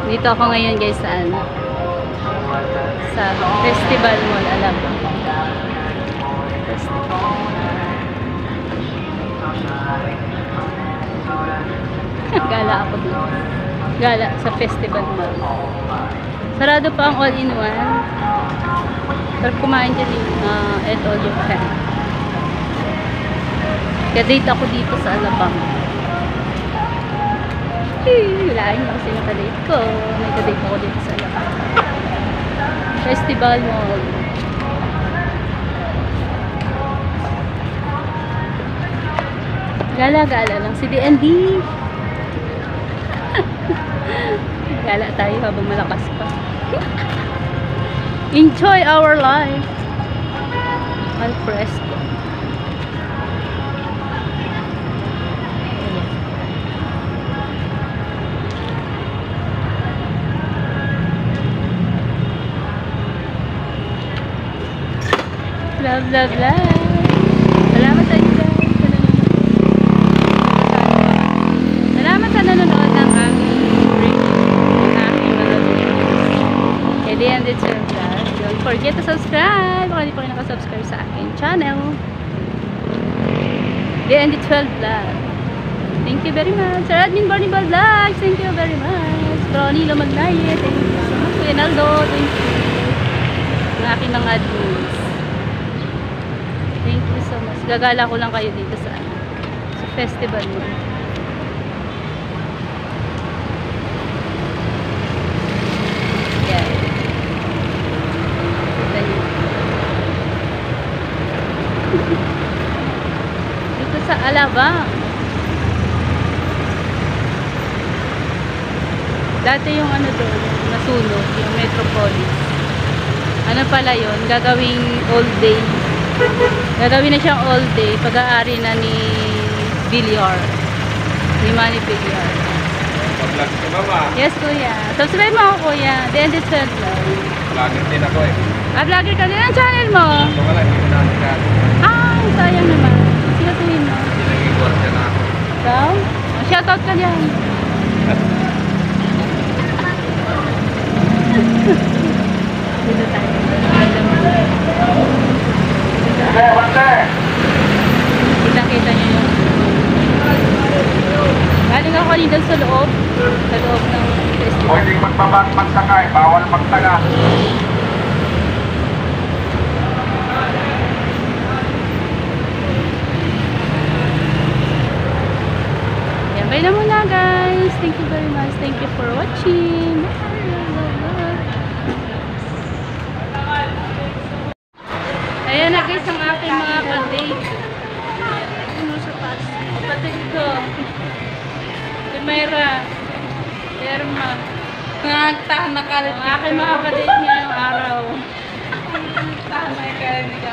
Dito ako ngayon guys sa ano? Sa Festival Mall, Alabang. Gala ako dito. Gala sa Festival Mall. Sarado pa ang all-in-one. Pero kumain dyan and all yung can. Kaya date ako dito sa Alabang. Wala niyo kasi nakadate ko. May kadate ako dito sa Alabang. Festival Mall. Gala-gala lang si DND. Gala tayo habang malakas pa. Enjoy our life. Al fresco. Love, love, love. Salamat sa inyo. Salamat sa nanonood ng aming review. Ng aming mga videos. At the end it's your vlog. Don't forget to subscribe. Kung hindi pa kayo nakasubscribe sa aking channel. The end it's 12 vlog. Thank you very much. Sir Admin Barnibal Vlogs. Thank you very much. Ronnie Lomagnaye. Thank you so much. Kuya Naldo. Thank you. Ang aking mga admins. Thank you so much. Gagala ko lang kayo dito sa festival mo. Yeah. Dito sa Alabang. Dati yung ano doon, nasunog, yung Metropolis. Ano pala yun? Gagawing all day. Gagawin na siyang all day. Pag-aari na ni Villar. Ni Manny Villar. Pag-vlog si Mama. Yes, kuya. Subscribe mo ako, kuya. The End is Fed Vlog. Vlogger din ako eh. Vlogger ka din ang channel mo. Ito ka lang, hindi ko natin. Ay, sayang naman. Sigatuhin mo. Sinag-iwar ka na ako. Ikaw? Shoutout ka dyan. Dito tayo. Kita-kita nyo yung galing ako kanina sa loob ng festival. Pwedeng magsakay, bawal magtaga. Yan, bye na muna guys. Thank you very much. Thank you for watching. Ayan na guys ang aking mga ka-date. Ano sa pas? Kapatid ko. Primera. Terma. Tama ka rin. Ang aking mga ka-date ngayong araw. Tama ka rin.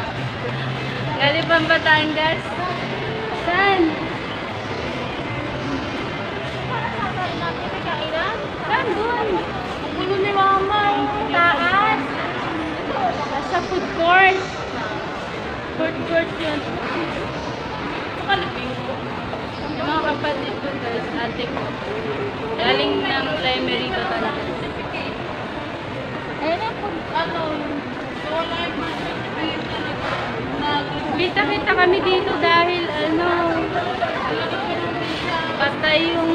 Galipang Batangas. Saan? Saan doon? Ang gulo ni Mama. Taas. Sa food court. Food court yun. Nakalipin ko. Yung mga kapatid ko guys, ate ko. Galing ng primary ba talaga? Ayun na po, ano, wala yung Kita-kita kami dito dahil ano, patay yung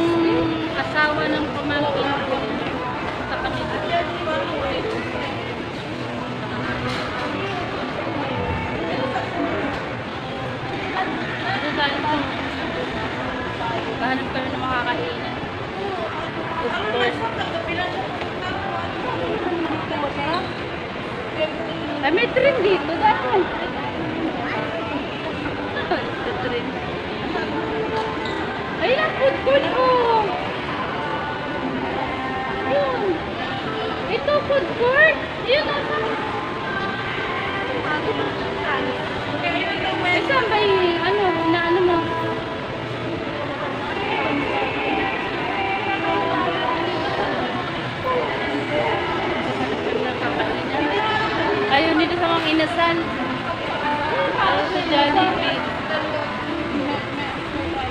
asawa ng pamangkin ko. Kapatid ko. Bahanap ka rin ng makakainan. Of course. Ay, may trend dito. Dahil. Ito trend. Ayun ang food court ko. Ayun. Ito food court. Ayun ang saan ba yung ano, inaano mo? Ayun dito sa mga inasal. Ayun sa Jollibee.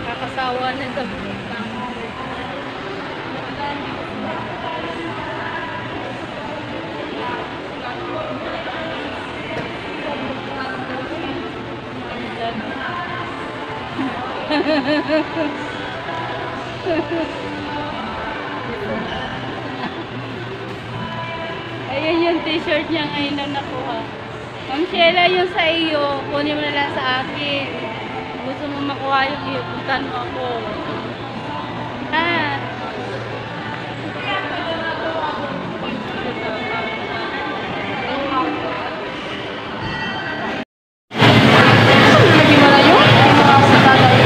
Kakasawa na daw. Ayan yung t-shirt niya ngayon na nakuha. Ma'am Sheila, yung sa iyo, kunin mo na lang sa akin. Gusto mo makuha yung iyo, puntan mo ako. Ah. Lagi mo na yun? Hindi mo ako sa tatay.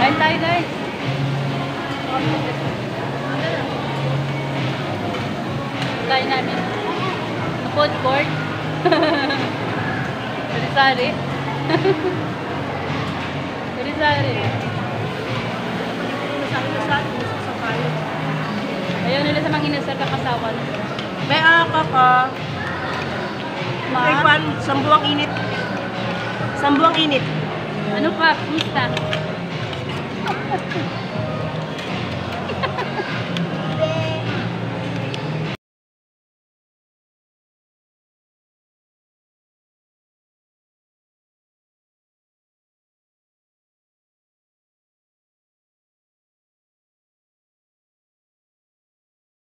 Kain tayo guys. Kain namin. Sa food court. Sari-sari. Sari-sari. Ayaw nila sa mga inasal kakasawa. May ka. Taiwan, sambuang init. Sambuang init. Ano pa? Kumusta?